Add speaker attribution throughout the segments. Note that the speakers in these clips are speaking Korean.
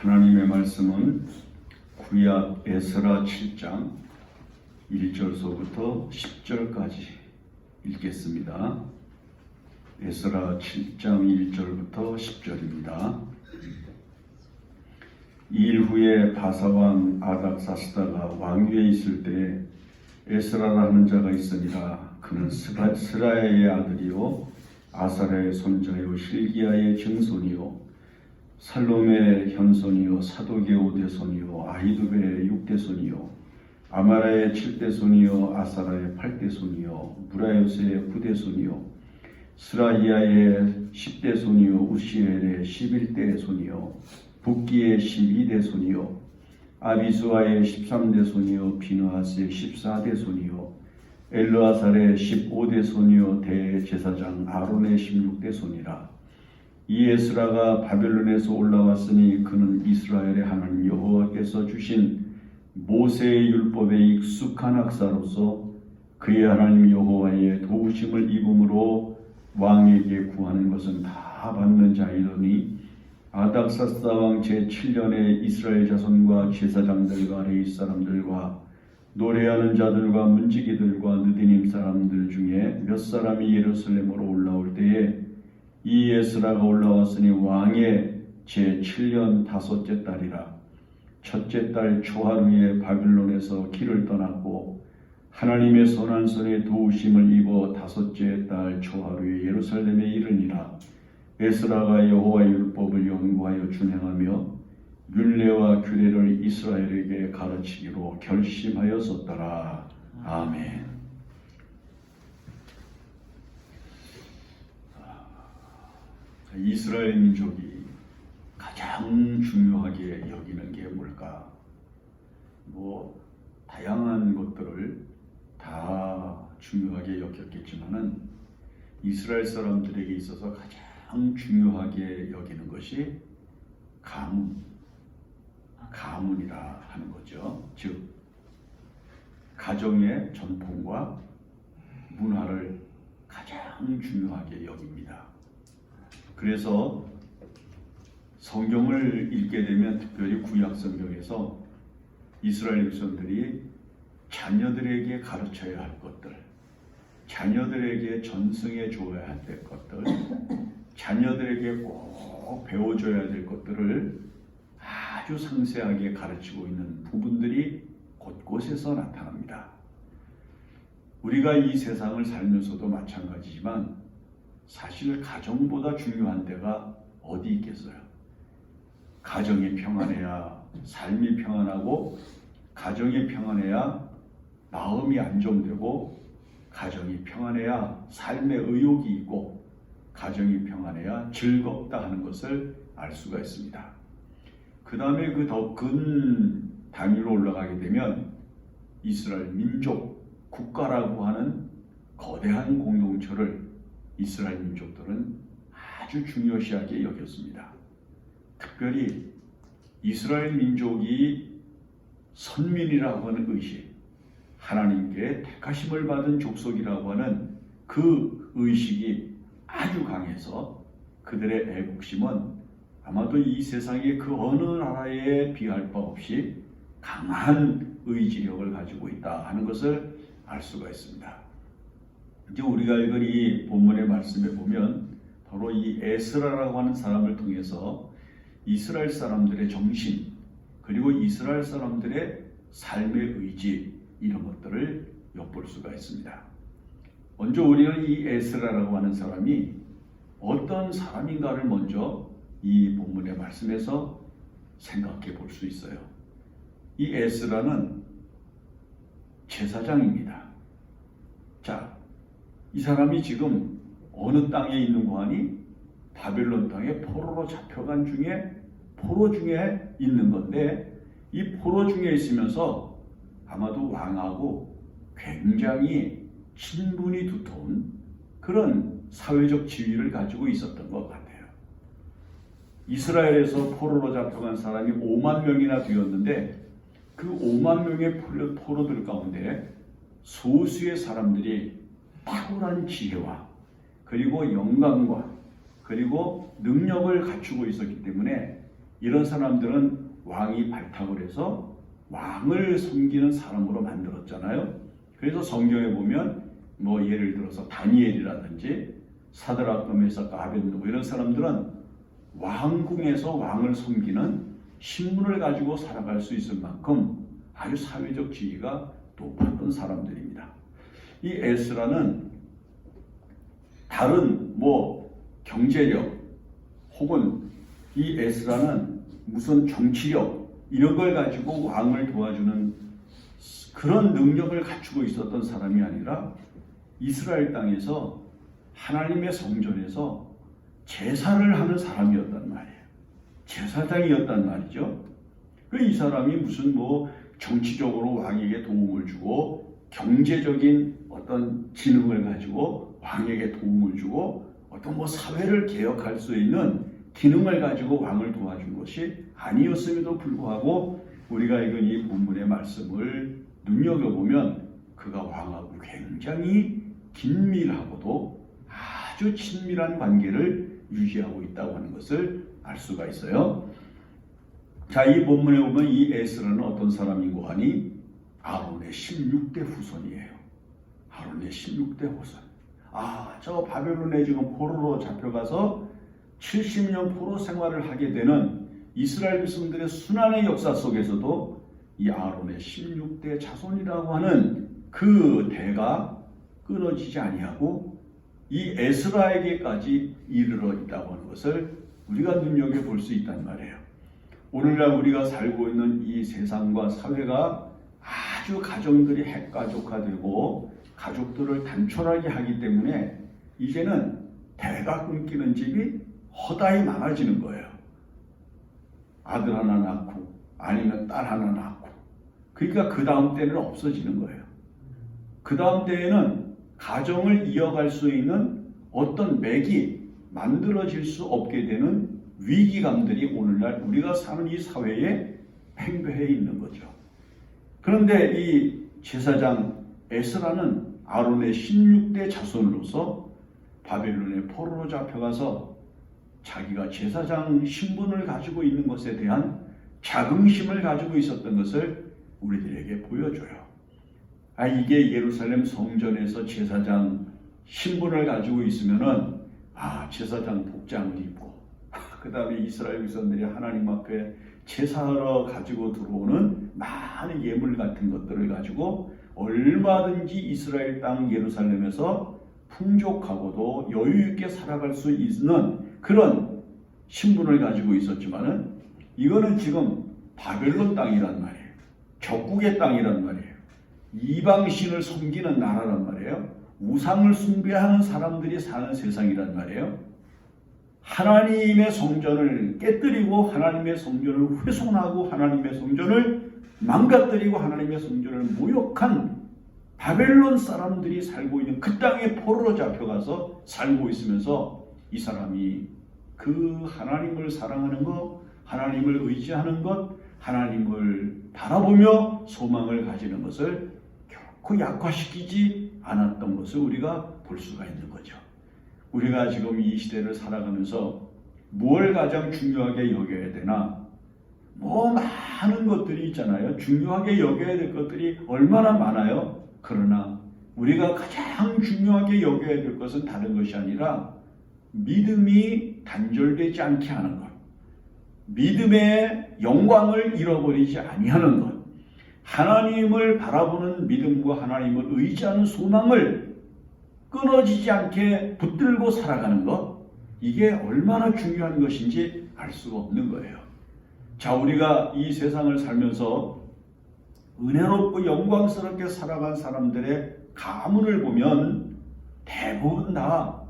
Speaker 1: 하나님의 말씀은 구약 에스라 7장 1절서부터 10절까지 읽겠습니다. 에스라 7장 1절부터 10절입니다. 이 일 후에 바사왕 아닥사스다가 왕위에 있을 때 에스라라는 자가 있으니라. 그는 스라야의 아들이요 아사랴의 손자요 실기야의 증손이요 살롬의 현손이요 사독의 5대손이요 아히두베의 6대손이요 아마라의 7대손이요 아사라의 8대손이요 무라요스의 9대손이요 스라이야의 10대손이요 우시엘의 11대손이요 붓기의 12대손이요 아비수아의 13대손이요 비누아스의 14대손이요 엘르아살의 15대손이요 대제사장 아론의 16대손이라. 이 에스라가 바벨론에서 올라왔으니 그는 이스라엘의 하나님 여호와께서 주신 모세의 율법에 익숙한 학사로서 그의 하나님 여호와의 도우심을 입음으로 왕에게 구하는 것은 다 받는 자이더니 아닥사스다 왕 제7년에 이스라엘 자손과 제사장들과 레위 사람들과 노래하는 자들과 문지기들과 느디님 사람들 중에 몇 사람이 예루살렘으로 올라올 때에 이 에스라가 올라왔으니 왕의 제7년 다섯째 달이라. 첫째 달 초하루에 바빌론에서 길을 떠났고 하나님의 선한 손에 도우심을 입어 다섯째 달 초하루에 예루살렘에 이르니라. 에스라가 여호와의 율법을 연구하여 준행하며 율례와 규례를 이스라엘에게 가르치기로 결심하였었더라. 아멘. 이스라엘 민족이 가장 중요하게 여기는 게 뭘까? 다양한 것들을 다 중요하게 여겼겠지만은 이스라엘 사람들에게 있어서 가장 중요하게 여기는 것이 가문이라 하는 거죠. 즉 가정의 전통과 문화를 가장 중요하게 여깁니다. 그래서 성경을 읽게 되면 특별히 구약 성경에서 이스라엘 백성들이 자녀들에게 가르쳐야 할 것들, 자녀들에게 전승해 줘야 할 것들, 자녀들에게 꼭 배워줘야 될 것들을 아주 상세하게 가르치고 있는 부분들이 곳곳에서 나타납니다. 우리가 이 세상을 살면서도 마찬가지지만 사실 가정보다 중요한 데가 어디 있겠어요? 가정이 평안해야 삶이 평안하고, 가정이 평안해야 마음이 안정되고, 가정이 평안해야 삶의 의욕이 있고, 가정이 평안해야 즐겁다 하는 것을 알 수가 있습니다. 그 다음에 그 더 큰 단위로 올라가게 되면 이스라엘 민족, 국가라고 하는 거대한 공동체를 이스라엘 민족들은 아주 중요시하게 여겼습니다. 특별히 이스라엘 민족이 선민이라고 하는 의식, 하나님께 택하심을 받은 족속이라고 하는 그 의식이 아주 강해서 그들의 애국심은 아마도 이 세상의 그 어느 나라에 비할 바 없이 강한 의지력을 가지고 있다 하는 것을 알 수가 있습니다. 이제 우리가 읽은 이 본문의 말씀에 보면 바로 이 에스라라고 하는 사람을 통해서 이스라엘 사람들의 정신, 그리고 이스라엘 사람들의 삶의 의지, 이런 것들을 엿볼 수가 있습니다. 먼저 우리는 이 에스라라고 하는 사람이 어떤 사람인가를 먼저 이 본문의 말씀에서 생각해 볼 수 있어요. 이 에스라는 제사장입니다. 자, 이 사람이 지금 어느 땅에 있는 거 아니? 바벨론 땅에 포로로 잡혀간 중에 포로 중에 있는 건데, 이 포로 중에 있으면서 아마도 왕하고 굉장히 친분이 두터운 그런 사회적 지위를 가지고 있었던 것 같아요. 이스라엘에서 포로로 잡혀간 사람이 5만 명이나 되었는데 그 5만 명의 포로들 가운데 소수의 사람들이 탁월한 지혜와 그리고 영감과 그리고 능력을 갖추고 있었기 때문에 이런 사람들은 왕이 발탁을 해서 왕을 섬기는 사람으로 만들었잖아요. 그래서 성경에 보면 뭐 예를 들어서 다니엘이라든지 사드락과 메삭과 아벳느고 이런 사람들은 왕궁에서 왕을 섬기는 신분을 가지고 살아갈 수 있을 만큼 아주 사회적 지위가 높았던 사람들입니다. 이 에스라는 다른 뭐 경제력 혹은 이 에스라는 무슨 정치력 이런 걸 가지고 왕을 도와주는 그런 능력을 갖추고 있었던 사람이 아니라 이스라엘 땅에서 하나님의 성전에서 제사를 하는 사람이었단 말이에요. 제사장이었단 말이죠. 이 사람이 무슨 뭐 정치적으로 왕에게 도움을 주고 경제적인 어떤 지능을 가지고 왕에게 도움을 주고 어떤 뭐 사회를 개혁할 수 있는 기능을 가지고 왕을 도와준 것이 아니었음에도 불구하고 우리가 읽은 이 본문의 말씀을 눈여겨보면 그가 왕하고 굉장히 긴밀하고도 아주 친밀한 관계를 유지하고 있다고 하는 것을 알 수가 있어요. 자, 이 본문에 보면 이 에스라는 어떤 사람인고 하니 아론의 16대 후손이에요. 아론의 16대 후손. 저 바벨론에 지금 포로로 잡혀가서 70년 포로 생활을 하게 되는 이스라엘 백성들의 순환의 역사 속에서도 이 아론의 16대 자손이라고 하는 그 대가 끊어지지 아니하고 이 에스라에게까지 이르러 있다고 하는 것을 우리가 눈여겨볼 수 있단 말이에요. 오늘날 우리가 살고 있는 이 세상과 사회가 아주 가정들이 핵가족화되고 가족들을 단촐하게 하기 때문에 이제는 대가 끊기는 집이 허다히 많아지는 거예요. 아들 하나 낳고 아니면 딸 하나 낳고 그러니까 그 다음 때는 없어지는 거예요. 그 다음 때에는 가정을 이어갈 수 있는 어떤 맥이 만들어질 수 없게 되는 위기감들이 오늘날 우리가 사는 이 사회에 팽배해 있는 거죠. 그런데 이 제사장 에스라는 아론의 16대 자손으로서 바벨론의 포로로 잡혀가서 자기가 제사장 신분을 가지고 있는 것에 대한 자긍심을 가지고 있었던 것을 우리들에게 보여줘요. 이게 예루살렘 성전에서 제사장 신분을 가지고 있으면은 제사장 복장을 입고 그 다음에 이스라엘 백성들이 하나님 앞에 제사하러 가지고 들어오는 많은 예물 같은 것들을 가지고 얼마든지 이스라엘 땅 예루살렘에서 풍족하고도 여유 있게 살아갈 수 있는 그런 신분을 가지고 있었지만은 이거는 지금 바벨론 땅이란 말이에요. 적국의 땅이란 말이에요. 이방신을 섬기는 나라란 말이에요. 우상을 숭배하는 사람들이 사는 세상이란 말이에요. 하나님의 성전을 깨뜨리고 하나님의 성전을 훼손하고 하나님의 성전을 망가뜨리고 하나님의 성전을 모욕한 바벨론 사람들이 살고 있는 그 땅에 포로로 잡혀가서 살고 있으면서 이 사람이 그 하나님을 사랑하는 것, 하나님을 의지하는 것, 하나님을 바라보며 소망을 가지는 것을 결코 약화시키지 않았던 것을 우리가 볼 수가 있는 거죠. 우리가 지금 이 시대를 살아가면서 뭘 가장 중요하게 여겨야 되나? 뭐 많은 것들이 있잖아요. 중요하게 여겨야 될 것들이 얼마나 많아요. 그러나 우리가 가장 중요하게 여겨야 될 것은 다른 것이 아니라 믿음이 단절되지 않게 하는 것, 믿음의 영광을 잃어버리지 아니하는 것, 하나님을 바라보는 믿음과 하나님을 의지하는 소망을 끊어지지 않게 붙들고 살아가는 것, 이게 얼마나 중요한 것인지 알 수가 없는 거예요. 자, 우리가 이 세상을 살면서 은혜롭고 영광스럽게 살아간 사람들의 가문을 보면 대부분 다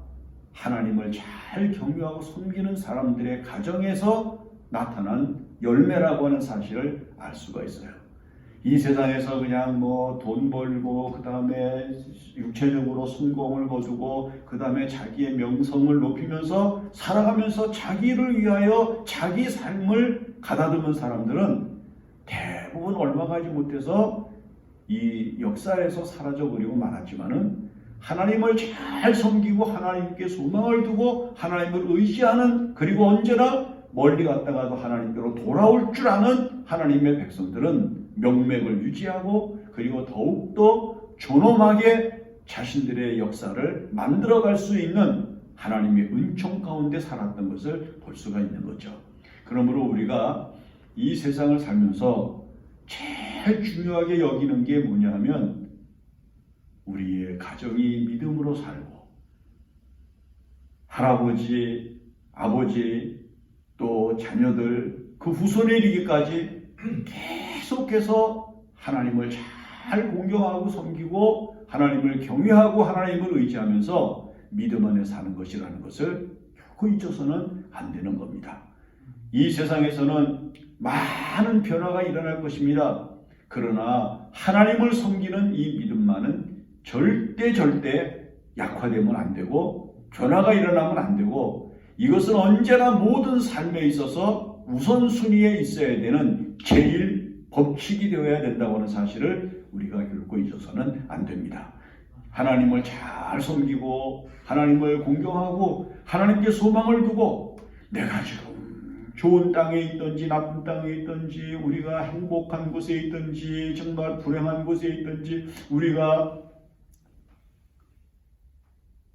Speaker 1: 하나님을 잘 경유하고 섬기는 사람들의 가정에서 나타난 열매라고 하는 사실을 알 수가 있어요. 이 세상에서 그냥 뭐 돈 벌고 그 다음에 육체적으로 성공을 거두고 그 다음에 자기의 명성을 높이면서 살아가면서 자기를 위하여 자기 삶을 가다듬은 사람들은 대부분 얼마 가지 못해서 이 역사에서 사라져버리고 말았지만은 하나님을 잘 섬기고 하나님께 소망을 두고 하나님을 의지하는, 그리고 언제나 멀리 갔다가도 하나님께로 돌아올 줄 아는 하나님의 백성들은 명맥을 유지하고 그리고 더욱더 존엄하게 자신들의 역사를 만들어갈 수 있는 하나님의 은총 가운데 살았던 것을 볼 수가 있는 거죠. 그러므로 우리가 이 세상을 살면서 제일 중요하게 여기는 게 뭐냐 하면 우리의 가정이 믿음으로 살고 할아버지, 아버지 또 자녀들 그 후손에 이르기까지 계속해서 하나님을 잘 공경하고 섬기고 하나님을 경외하고 하나님을 의지하면서 믿음 안에 사는 것이라는 것을 결코 잊어서는 안 되는 겁니다. 이 세상에서는 많은 변화가 일어날 것입니다. 그러나 하나님을 섬기는 이 믿음만은 절대 약화되면 안 되고 변화가 일어나면 안 되고 이것은 언제나 모든 삶에 있어서 우선순위에 있어야 되는 제일 법칙이 되어야 된다고 하는 사실을 우리가 결코 잊어서는 안 됩니다. 하나님을 잘 섬기고 하나님을 공경하고 하나님께 소망을 두고 내가 지금 좋은 땅에 있든지 나쁜 땅에 있든지 우리가 행복한 곳에 있든지 정말 불행한 곳에 있든지 우리가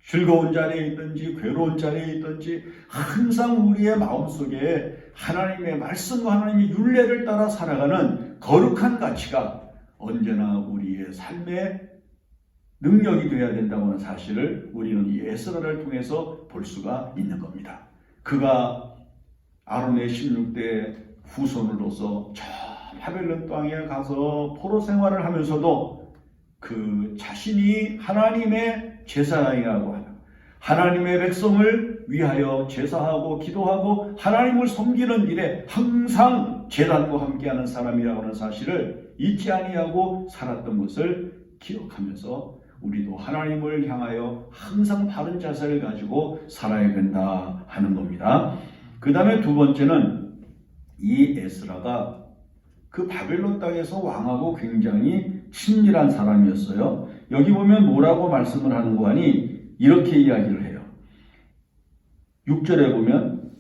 Speaker 1: 즐거운 자리에 있든지 괴로운 자리에 있든지 항상 우리의 마음속에 하나님의 말씀과 하나님의 율례를 따라 살아가는 거룩한 가치가 언제나 우리의 삶의 능력이 되어야 된다고 하는 사실을 우리는 이 에스라를 통해서 볼 수가 있는 겁니다. 그가 아론의 16대 후손으로서 저 바벨론 땅에 가서 포로 생활을 하면서도 그 자신이 하나님의 제사장이라고 하는 하나님의 백성을 위하여 제사하고 기도하고 하나님을 섬기는 일에 항상 제단과 함께하는 사람이라고 하는 사실을 잊지 아니하고 살았던 것을 기억하면서 우리도 하나님을 향하여 항상 바른 자세를 가지고 살아야 된다 하는 겁니다. 그 다음에 두 번째는 이 에스라가 그 바벨론 땅에서 왕하고 굉장히 친밀한 사람이었어요. 여기 보면 뭐라고 말씀을 하는 거 하니 이렇게 이야기를 해요. 6절에 보면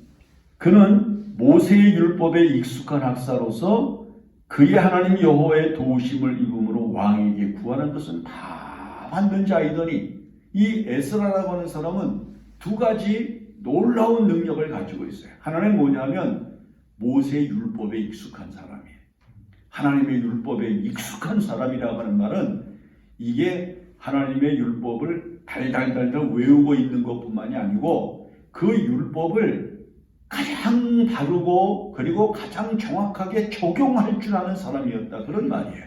Speaker 1: 그는 모세의 율법에 익숙한 학사로서 그의 하나님 여호와의 도우심을 입음으로 왕에게 구하는 것은 다 받는 자이더니 이 에스라라고 하는 사람은 두 가지 놀라운 능력을 가지고 있어요. 하나는 뭐냐면 모세의 율법에 익숙한 사람이에요. 하나님의 율법에 익숙한 사람이라고 하는 말은 이게 하나님의 율법을 달달달달 외우고 있는 것뿐만이 아니고 그 율법을 가장 바르고 그리고 가장 정확하게 적용할 줄 아는 사람이었다. 그런 말이에요.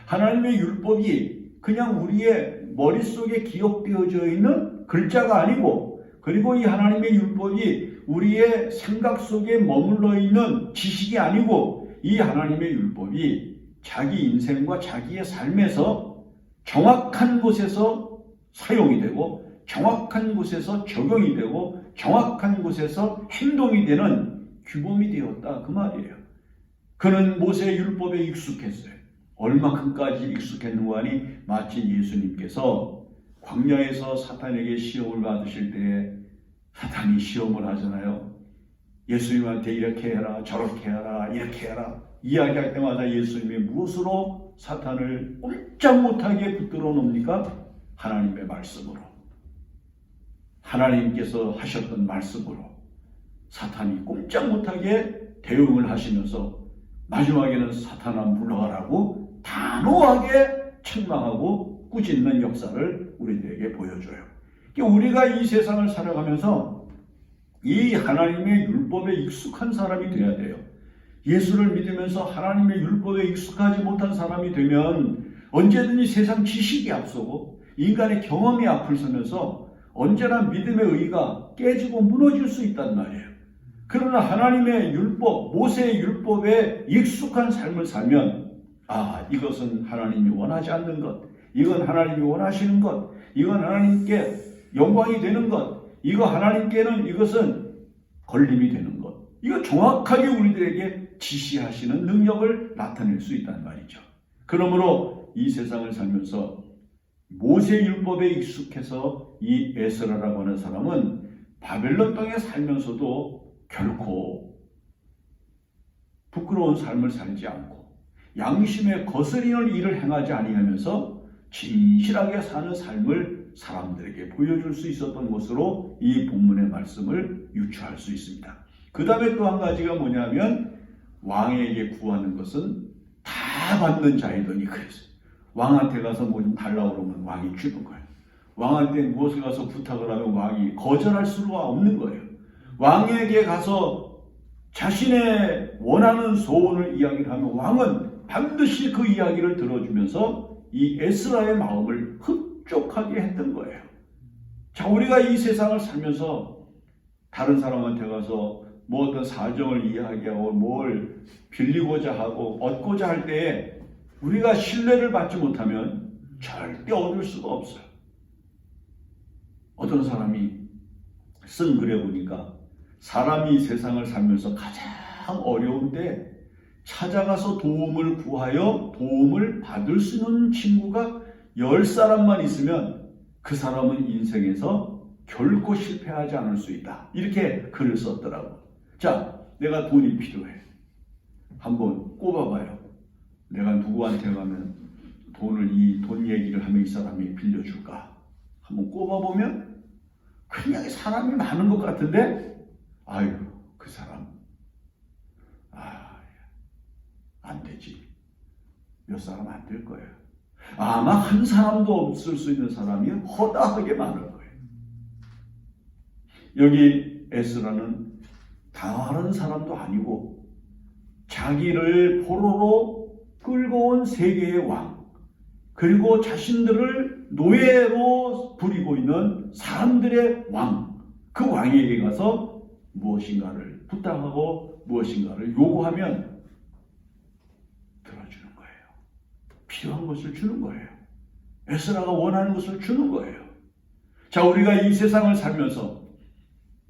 Speaker 1: 하나님의 율법이 그냥 우리의 머릿속에 기억되어져 있는 글자가 아니고 그리고 이 하나님의 율법이 우리의 생각 속에 머물러 있는 지식이 아니고 이 하나님의 율법이 자기 인생과 자기의 삶에서 정확한 곳에서 사용이 되고 정확한 곳에서 적용이 되고 정확한 곳에서 행동이 되는 규범이 되었다 그 말이에요. 그는 모세의 율법에 익숙했어요. 얼마큼까지 익숙했는가 하니 마치 예수님께서 광야에서 사탄에게 시험을 받으실 때 사탄이 시험을 하잖아요. 예수님한테 이렇게 해라 저렇게 해라 이렇게 해라 이야기할 때마다 예수님이 무엇으로 사탄을 꼼짝 못하게 붙들어 놓습니까? 하나님의 말씀으로, 하나님께서 하셨던 말씀으로 사탄이 꼼짝 못하게 대응을 하시면서 마지막에는 사탄아 물러가라고 단호하게 책망하고 꾸짖는 역사를 우리들에게 보여줘요. 우리가 이 세상을 살아가면서 이 하나님의 율법에 익숙한 사람이 되어야 돼요. 예수를 믿으면서 하나님의 율법에 익숙하지 못한 사람이 되면 언제든지 세상 지식이 앞서고 인간의 경험이 앞을 서면서 언제나 믿음의 의가 깨지고 무너질 수 있단 말이에요. 그러나 하나님의 율법, 모세의 율법에 익숙한 삶을 살면 이것은 하나님이 원하지 않는 것, 이건 하나님이 원하시는 것, 이건 하나님께 영광이 되는 것, 이거 하나님께는 이것은 걸림이 되는 것, 이거 정확하게 우리들에게 지시하시는 능력을 나타낼 수 있단 말이죠. 그러므로 이 세상을 살면서 모세 율법에 익숙해서 이 에스라라고 하는 사람은 바벨론 땅에 살면서도 결코 부끄러운 삶을 살지 않고 양심에 거스리는 일을 행하지 아니하면서 진실하게 사는 삶을 사람들에게 보여줄 수 있었던 것으로 이 본문의 말씀을 유추할 수 있습니다. 그 다음에 또 한 가지가 뭐냐면 왕에게 구하는 것은 다 받는 자이더니 그랬어요. 왕한테 가서 뭐 좀 달라고 그러면 왕이 주는 거예요. 왕한테 무엇을 가서 부탁을 하면 왕이 거절할 수가 없는 거예요. 왕에게 가서 자신의 원하는 소원을 이야기를 하면 왕은 반드시 그 이야기를 들어주면서 이 에스라의 마음을 흡족하게 했던 거예요. 자, 우리가 이 세상을 살면서 다른 사람한테 가서 뭐 어떤 사정을 이야기하고 뭘 빌리고자 하고 얻고자 할 때에 우리가 신뢰를 받지 못하면 절대 얻을 수가 없어요. 어떤 사람이 쓴 글에 보니까 사람이 세상을 살면서 가장 어려운 때 찾아가서 도움을 구하여 도움을 받을 수 있는 친구가 10사람만 있으면 그 사람은 인생에서 결코 실패하지 않을 수 있다. 이렇게 글을 썼더라고. 자, 내가 돈이 필요해. 한번 꼽아봐요. 내가 누구한테 가면 이 돈 얘기를 하면 이 사람이 빌려줄까? 한번 꼽아보면 그냥 사람이 많은 것 같은데 아유, 그 사람 안 되지. 몇 사람 안 될 거예요. 아마 한 사람도 없을 수 있는 사람이 허다하게 많을 거예요. 여기 에스라는 다른 사람도 아니고 자기를 포로로 끌고 온 세계의 왕, 그리고 자신들을 노예로 부리고 있는 사람들의 왕, 그 왕에게 가서 무엇인가를 부탁하고 무엇인가를 요구하면 들어주는 거예요. 필요한 것을 주는 거예요. 에스라가 원하는 것을 주는 거예요. 자, 우리가 이 세상을 살면서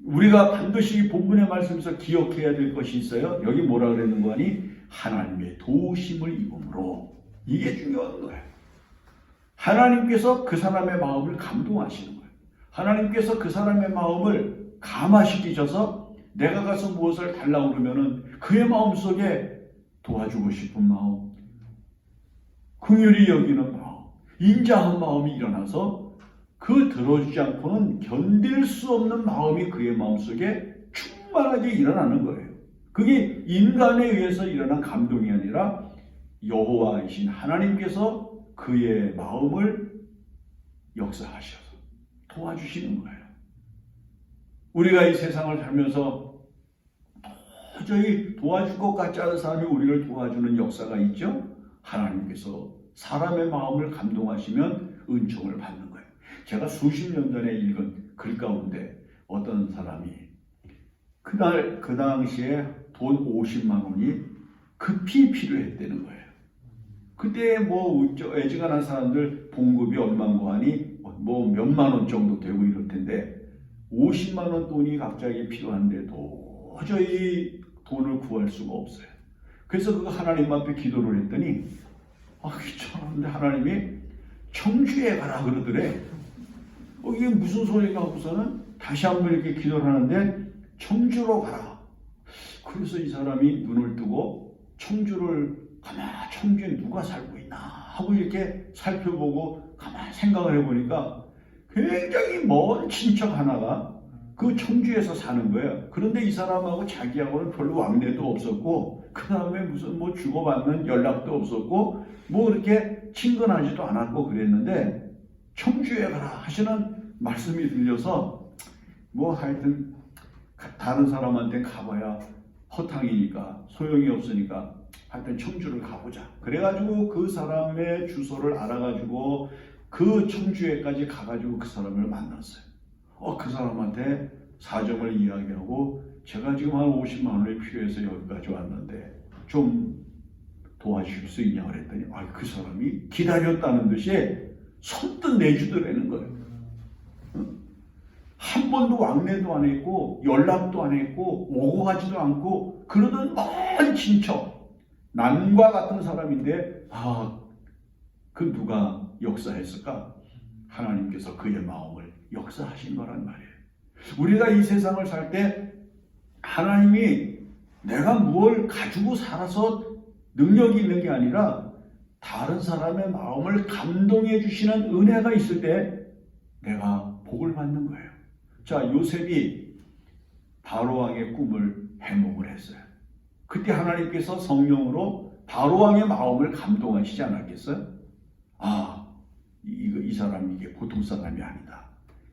Speaker 1: 우리가 반드시 본문의 말씀에서 기억해야 될 것이 있어요. 여기 뭐라 그랬는 거 아니? 하나님의 도우심을 입음으로. 이게 중요한 거예요. 하나님께서 그 사람의 마음을 감동하시는 거예요. 하나님께서 그 사람의 마음을 감화시키셔서 내가 가서 무엇을 달라고 그러면은 그의 마음속에 도와주고 싶은 마음, 긍휼히 여기는 마음, 인자한 마음이 일어나서 그 들어주지 않고는 견딜 수 없는 마음이 그의 마음속에 충만하게 일어나는 거예요. 그게 인간에 의해서 일어난 감동이 아니라 여호와이신 하나님께서 그의 마음을 역사하셔서 도와주시는 거예요. 우리가 이 세상을 살면서 도저히 도와줄 것 같지 않은 사람이 우리를 도와주는 역사가 있죠. 하나님께서 사람의 마음을 감동하시면 은총을 받는 거예요. 제가 수십 년 전에 읽은 글 가운데 어떤 사람이 그날 그 당시에 돈 50만 원이 급히 필요했다는 거예요. 그때 뭐 애지간한 사람들 봉급이 얼마인고 하니 뭐 몇만 원 정도 되고 이럴 텐데 50만 원 돈이 갑자기 필요한데 도저히 돈을 구할 수가 없어요. 그래서 그 하나님 앞에 기도를 했더니 귀찮은데 하나님이 청주에 가라 그러더래. 이게 무슨 소리가 하고서는 다시 한번 이렇게 기도를 하는데 청주로 가라. 그래서 이 사람이 눈을 뜨고 청주를 가만 청주에 누가 살고 있나 하고 이렇게 살펴보고 가만 생각을 해보니까 굉장히 먼 친척 하나가 그 청주에서 사는 거예요. 그런데 이 사람하고 자기하고는 별로 왕래도 없었고 그 다음에 무슨 뭐 주고받는 연락도 없었고 뭐 그렇게 친근하지도 않았고 그랬는데 청주에 가라 하시는 말씀이 들려서 뭐 하여튼 다른 사람한테 가봐야 허탕이니까 소용이 없으니까 하여튼 청주를 가보자. 그래가지고 그 사람의 주소를 알아가지고 그 청주에까지 가가지고 그 사람을 만났어요. 그 사람한테 사정을 이야기하고 제가 지금 한 50만 원이 필요해서 여기까지 왔는데 좀 도와주실 수 있냐 그랬더니 그 사람이 기다렸다는 듯이 선뜻 내주더라는 거예요. 한 번도 왕래도 안 했고 연락도 안 했고 오고 가지도 않고 그러던 먼 친척 남과 같은 사람인데 그 누가 역사했을까? 하나님께서 그의 마음을 역사하신 거란 말이에요. 우리가 이 세상을 살 때 하나님이 내가 뭘 가지고 살아서 능력이 있는 게 아니라 다른 사람의 마음을 감동해 주시는 은혜가 있을 때 내가 복을 받는 거예요. 자, 요셉이 바로왕의 꿈을 해몽을 했어요. 그때 하나님께서 성령으로 바로왕의 마음을 감동하시지 않았겠어요? 아, 이 사람이 이게 보통 사람이 아니다.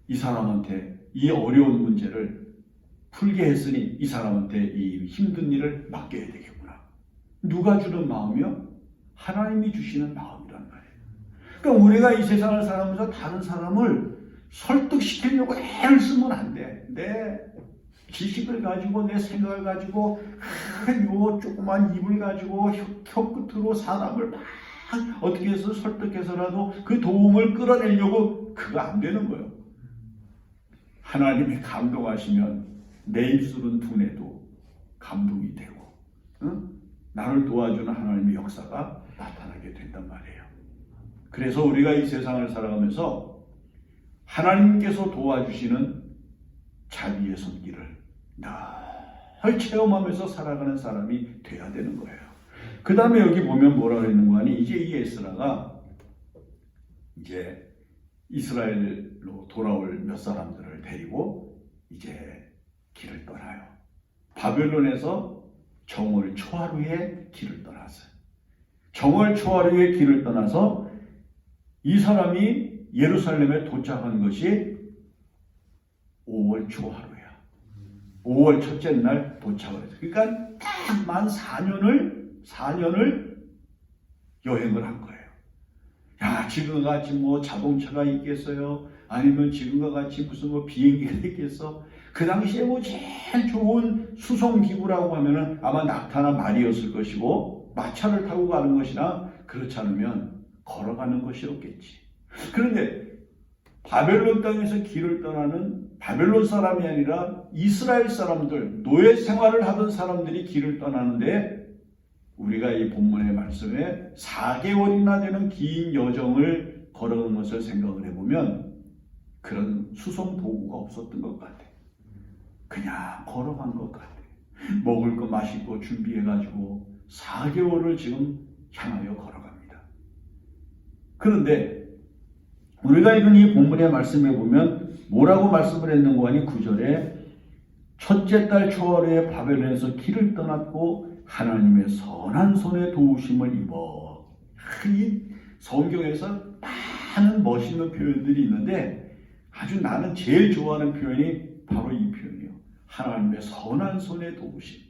Speaker 1: 이 사람한테 이 어려운 문제를 풀게 했으니 이 사람한테 이 힘든 일을 맡겨야 되겠구나. 누가 주는 마음이요? 하나님이 주시는 마음이란 말이에요. 그러니까 우리가 이 세상을 살아가면서 다른 사람을 설득시키려고 애를 쓰면 안 돼. 내 지식을 가지고 내 생각을 가지고 요 조그만 입을 가지고 혀 끝으로 사람을 막 어떻게 해서 설득해서라도 그 도움을 끌어내려고 그거 안 되는 거예요. 하나님이 감동하시면 내 입술은 둔해도 감동이 되고, 응? 나를 도와주는 하나님의 역사가 나타나게 된단 말이에요. 그래서 우리가 이 세상을 살아가면서 하나님께서 도와주시는 자비의 손길을 늘 체험하면서 살아가는 사람이 돼야 되는 거예요. 그 다음에 여기 보면 뭐라고 했는 거 아니? 이제 이 에스라가 이제 이스라엘로 돌아올 몇 사람들을 데리고 이제 길을 떠나요. 바벨론에서 정월 초하루에 길을 떠났어요. 정월 초하루에 길을 떠나서 이 사람이 예루살렘에 도착한 것이 5월 초하루야. 5월 첫째 날 도착을 했어요. 그러니까 딱 만 4년을 여행을 한 거예요. 야, 지금과 같이 뭐 자동차가 있겠어요? 아니면 지금과 같이 무슨 뭐 비행기가 있겠어? 그 당시에 뭐 제일 좋은 수송기구라고 하면은 아마 낙타나 말이었을 것이고 마차를 타고 가는 것이나 그렇지 않으면 걸어가는 것이었겠지. 그런데 바벨론 땅에서 길을 떠나는 바벨론 사람이 아니라 이스라엘 사람들, 노예 생활을 하던 사람들이 길을 떠나는데 우리가 이 본문의 말씀에 4개월이나 되는 긴 여정을 걸어간 것을 생각을 해보면 그런 수송 도구가 없었던 것 같아. 그냥 걸어간 것 같아. 먹을 거 마실 거 준비해가지고 4개월을 지금 향하여 걸어갑니다. 그런데 우리가 읽은 이 본문의 말씀에 보면 뭐라고 말씀을 했는고 하니 9절에 첫째 달 초하루에 바벨론에서 길을 떠났고 하나님의 선한 손에 도우심을 입어. 이 성경에서 많은 멋있는 표현들이 있는데 아주 나는 제일 좋아하는 표현이 바로 이 표현이에요. 하나님의 선한 손에 도우심.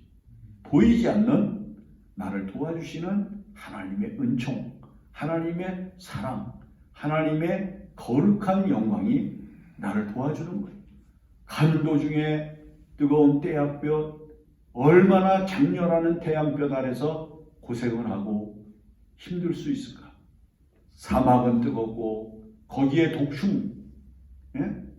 Speaker 1: 보이지 않는 나를 도와주시는 하나님의 은총, 하나님의 사랑, 하나님의 거룩한 영광이 나를 도와주는 거예요. 가는 도중에 뜨거운 태양볕, 얼마나 장렬하는 태양볕 아래서 고생을 하고 힘들 수 있을까? 사막은 뜨겁고 거기에 독충,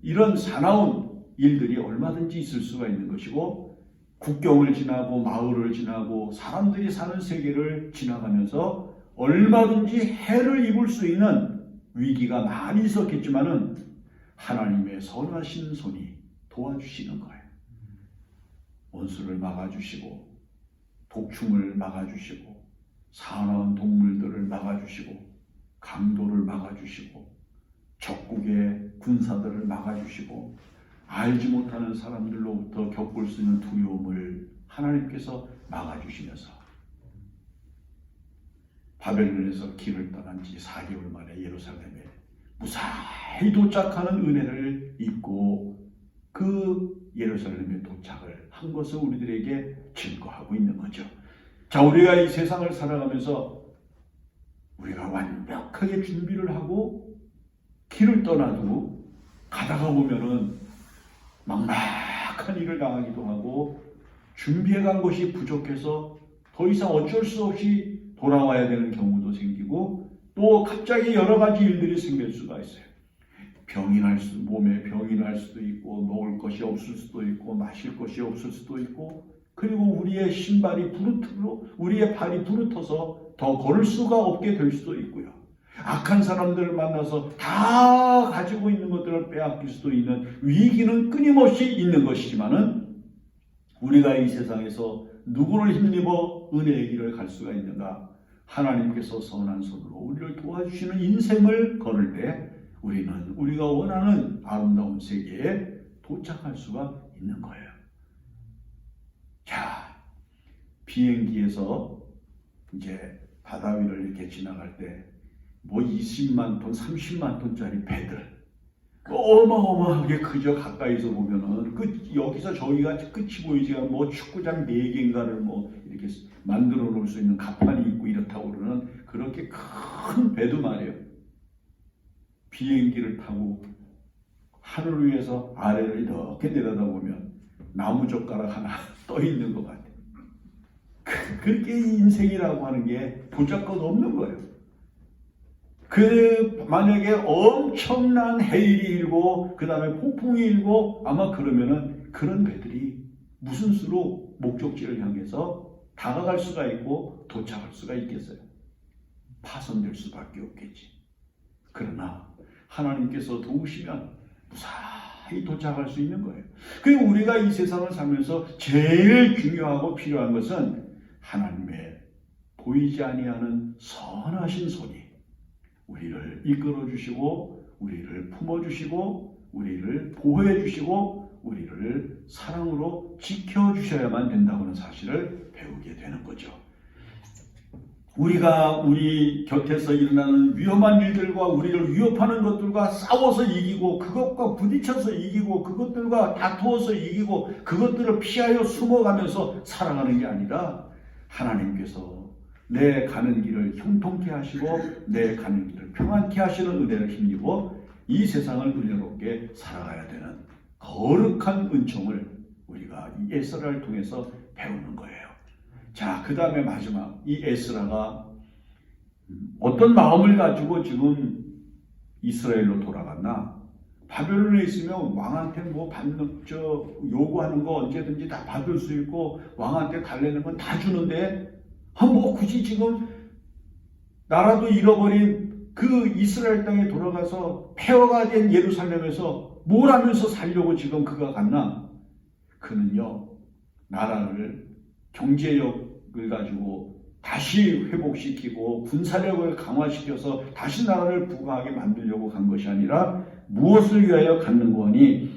Speaker 1: 이런 사나운 일들이 얼마든지 있을 수가 있는 것이고 국경을 지나고 마을을 지나고 사람들이 사는 세계를 지나가면서 얼마든지 해를 입을 수 있는 위기가 많이 있었겠지만은 하나님의 선하신 손이 도와주시는 거예요. 원수를 막아주시고 독충을 막아주시고 사나운 동물들을 막아주시고 강도를 막아주시고 적국의 군사들을 막아주시고 알지 못하는 사람들로부터 겪을 수 있는 두려움을 하나님께서 막아주시면서 바벨론에서 길을 떠난 지 4개월 만에 예루살렘에 무사히 도착하는 은혜를 입고 그 예루살렘에 도착을 한 것을 우리들에게 증거하고 있는 거죠. 자, 우리가 이 세상을 살아가면서 우리가 완벽하게 준비를 하고 길을 떠나도 가다가 보면은 막막한 일을 당하기도 하고 준비해 간 것이 부족해서 더 이상 어쩔 수 없이 돌아와야 되는 경우도 생기고 또 갑자기 여러 가지 일들이 생길 수가 있어요. 몸에 병이 날 수도 있고 먹을 것이 없을 수도 있고 마실 것이 없을 수도 있고 그리고 우리의 우리의 발이 부르터서 더 걸을 수가 없게 될 수도 있고요. 악한 사람들을 만나서 다 가지고 있는 것들을 빼앗길 수도 있는 위기는 끊임없이 있는 것이지만은 우리가 이 세상에서 누구를 힘입어 은혜의 길을 갈 수가 있는가? 하나님께서 선한 손으로 우리를 도와주시는 인생을 걸을 때 우리는 우리가 원하는 아름다운 세계에 도착할 수가 있는 거예요. 자, 비행기에서 이제 바다 위를 이렇게 지나갈 때 뭐 20만 톤, 30만 톤짜리 배들 어마어마하게 그저 가까이서 보면은 여기서 저기가 끝이 보이지가 뭐 축구장 4개인가를 뭐 이렇게 만들어 놓을 수 있는 갑판이 있고 이렇다고 그러는 그렇게 큰 배도 말이에요. 비행기를 타고 하늘 위에서 아래를 이렇게 내려다보면 나무젓가락 하나 떠 있는 것 같아요. 그렇게 인생이라고 하는 게 보잘것 없는 거예요. 만약에 엄청난 해일이 일고 그 다음에 폭풍이 일고 아마 그러면은 그런 배들이 무슨 수로 목적지를 향해서 다가갈 수가 있고 도착할 수가 있겠어요? 파손될 수밖에 없겠지. 그러나 하나님께서 도우시면 무사히 도착할 수 있는 거예요. 그리고 우리가 이 세상을 살면서 제일 중요하고 필요한 것은 하나님의 보이지 아니하는 선하신 손이 우리를 이끌어 주시고 우리를 품어 주시고 우리를 보호해 주시고 우리를 사랑으로 지켜 주셔야만 된다는 사실을 배우게 되는 거죠. 우리가 우리 곁에서 일어나는 위험한 일들과 우리를 위협하는 것들과 싸워서 이기고 그것과 부딪혀서 이기고 그것들과 다투어서 이기고 그것들을 피하여 숨어가면서 살아가는 게 아니라 하나님께서 내 가는 길을 형통케 하시고 내 가는 길을 평안케 하시는 은혜를 힘입어 이 세상을 은혜롭게 살아가야 되는 거룩한 은총을 우리가 이 에스라를 통해서 배우는 거예요. 자, 그 다음에 마지막 이 에스라가 어떤 마음을 가지고 지금 이스라엘로 돌아갔나? 바벨론에 있으면 왕한테 뭐 요구하는 거 언제든지 다 받을 수 있고 왕한테 달래는 건 다 주는데 뭐 굳이 지금 나라도 잃어버린 그 이스라엘 땅에 돌아가서 폐허가 된 예루살렘에서 뭘 하면서 살려고 지금 그가 갔나? 그는요, 나라를 경제력을 가지고 다시 회복시키고 군사력을 강화시켜서 다시 나라를 부강하게 만들려고 간 것이 아니라 무엇을 위하여 갔는 거니?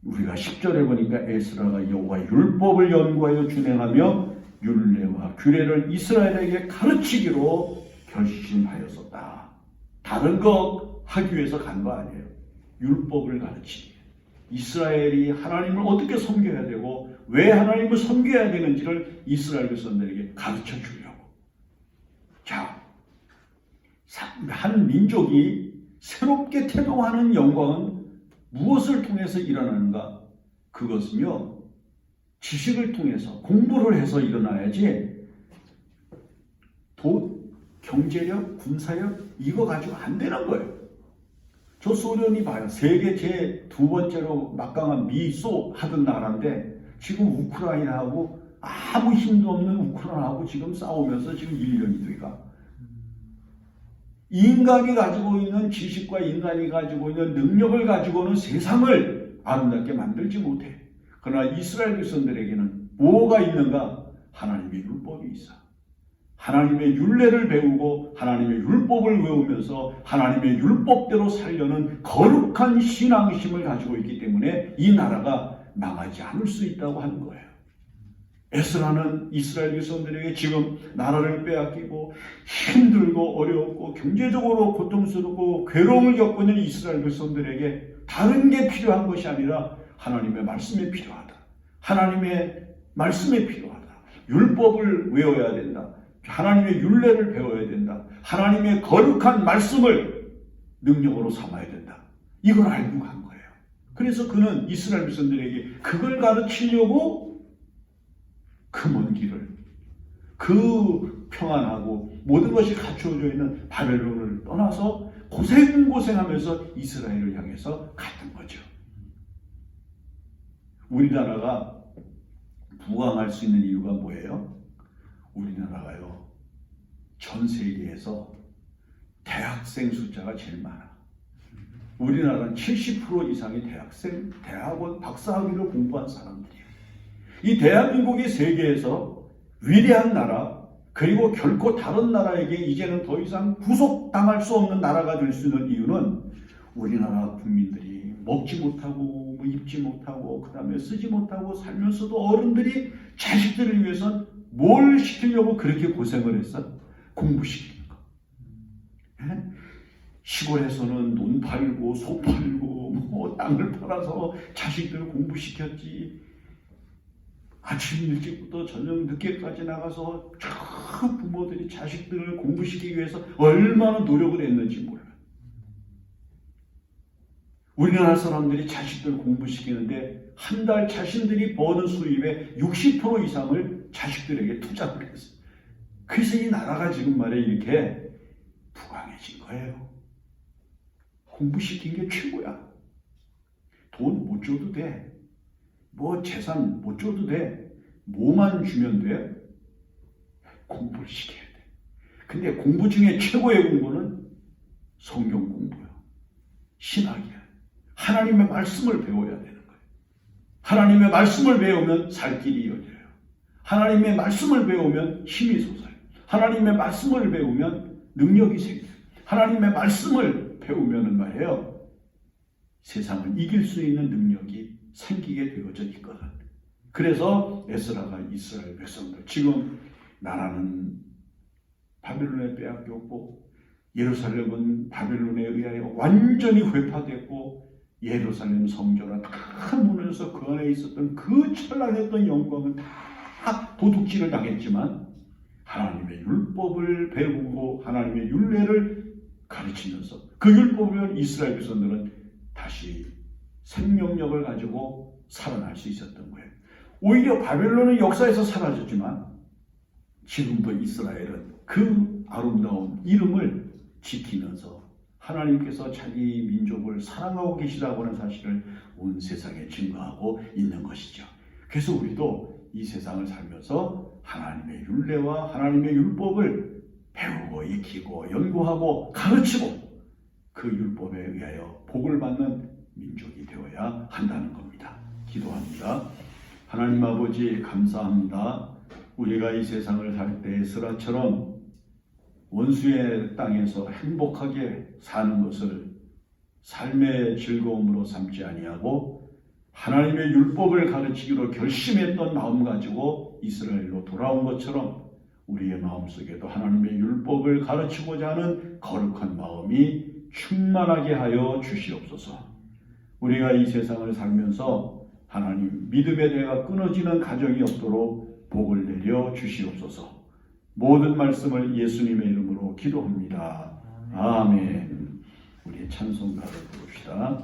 Speaker 1: 우리가 10절에 보니까 에스라가 여호와의 율법을 연구하여 준행하며 율례와 규례를 이스라엘에게 가르치기로 결심하였었다. 다른 거 하기 위해서 간 거 아니에요. 율법을 가르치기. 이스라엘이 하나님을 어떻게 섬겨야 되고 왜 하나님을 섬겨야 되는지를 이스라엘 백성들에게 가르쳐 주려고. 자, 한 민족이 새롭게 태동하는 영광은 무엇을 통해서 일어나는가? 그것은요, 지식을 통해서 공부를 해서 일어나야지 경제력, 군사력 이거 가지고 안 되는 거예요. 저 소련이 봐요. 세계 제 2번째로 막강한 미소 하던 나라인데 지금 우크라이나하고 아무 힘도 없는 우크라이나하고 지금 싸우면서 지금 1년이 돼가. 인간이 가지고 있는 지식과 인간이 가지고 있는 능력을 가지고는 세상을 아름답게 만들지 못해. 그러나 이스라엘 백성들에게는 뭐가 있는가? 하나님의 율법이 있어. 하나님의 율례를 배우고 하나님의 율법을 외우면서 하나님의 율법대로 살려는 거룩한 신앙심을 가지고 있기 때문에 이 나라가 망하지 않을 수 있다고 하는 거예요. 에스라는 이스라엘 백성들에게 지금 나라를 빼앗기고 힘들고 어렵고 경제적으로 고통스럽고 괴로움을 겪고 있는 이스라엘 백성들에게 다른 게 필요한 것이 아니라 하나님의 말씀이 필요하다. 하나님의 말씀이 필요하다. 율법을 외워야 된다. 하나님의 율례를 배워야 된다. 하나님의 거룩한 말씀을 능력으로 삼아야 된다. 이걸 알고 간 거예요. 그래서 그는 이스라엘 백성들에게 그걸 가르치려고 그 먼 길을, 그 평안하고 모든 것이 갖추어져 있는 바벨론을 떠나서 고생하면서 이스라엘을 향해서 갔던 거죠. 우리나라가 부강할 수 있는 이유가 뭐예요? 우리나라가요, 전 세계에서 대학생 숫자가 제일 많아. 우리나라는 70% 이상이 대학원 박사학위를 공부한 사람들이에요. 이 대한민국이 세계에서 위대한 나라, 그리고 결코 다른 나라에게 이제는 더 이상 구속당할 수 없는 나라가 될 수 있는 이유는 우리나라 국민들이 먹지 못하고 입지 못하고 그 다음에 쓰지 못하고 살면서도 어른들이 자식들을 위해서 뭘 시키려고 그렇게 고생을 했어? 공부시키는 거. 예? 시골에서는 논 팔고 소 팔고 뭐 땅을 팔아서 자식들을 공부시켰지. 아침 일찍부터 저녁 늦게까지 나가서 저 부모들이 자식들을 공부시키기 위해서 얼마나 노력을 했는지 몰라. 우리나라 사람들이 자식들 공부시키는데 한 달 자신들이 버는 수입의 60% 이상을 자식들에게 투자를 했어요. 그래서 이 나라가 지금 말해 이렇게 부강해진 거예요. 공부시킨 게 최고야. 돈 못 줘도 돼. 뭐 재산 못 줘도 돼. 뭐만 주면 돼? 공부를 시켜야 돼. 근데 공부 중에 최고의 공부는 성경 공부야. 신학이야. 하나님의 말씀을 배워야 되는 거예요. 하나님의 말씀을 배우면 살 길이 열려요. 하나님의 말씀을 배우면 힘이 솟아요. 하나님의 말씀을 배우면 능력이 생겨요. 하나님의 말씀을 배우면 말이에요. 세상을 이길 수 있는 능력이 생기게 되어져 있거든. 그래서 에스라가 이스라엘 백성들, 지금 나라는 바벨론에 빼앗겼고 예루살렘은 바벨론에 의하여 완전히 회파됐고 예루살렘 성전은 다 무너져서 그 안에 있었던 그 찬란했던 영광은 다 도둑질을 당했지만 하나님의 율법을 배우고 하나님의 율례를 가르치면서 그 율법을 이스라엘 백성들은 다시 생명력을 가지고 살아날 수 있었던 거예요. 오히려 바벨론은 역사에서 사라졌지만 지금도 이스라엘은 그 아름다운 이름을 지키면서 하나님께서 자기 민족을 사랑하고 계시다고 하는 사실을 온 세상에 증거하고 있는 것이죠. 그래서 우리도 이 세상을 살면서 하나님의 율례와 하나님의 율법을 배우고 익히고 연구하고 가르치고 그 율법에 의하여 복을 받는 민족이 되어야 한다는 겁니다. 기도합니다. 하나님 아버지 감사합니다. 우리가 이 세상을 살 때 에스라처럼 원수의 땅에서 행복하게 사는 것을 삶의 즐거움으로 삼지 아니하고 하나님의 율법을 가르치기로 결심했던 마음 가지고 이스라엘로 돌아온 것처럼 우리의 마음속에도 하나님의 율법을 가르치고자 하는 거룩한 마음이 충만하게 하여 주시옵소서. 우리가 이 세상을 살면서 하나님 믿음의 대가 끊어지는 가정이 없도록 복을 내려 주시옵소서. 모든 말씀을 예수님의 이름으로 기도합니다. 아멘. 우리 찬송가를 부릅시다.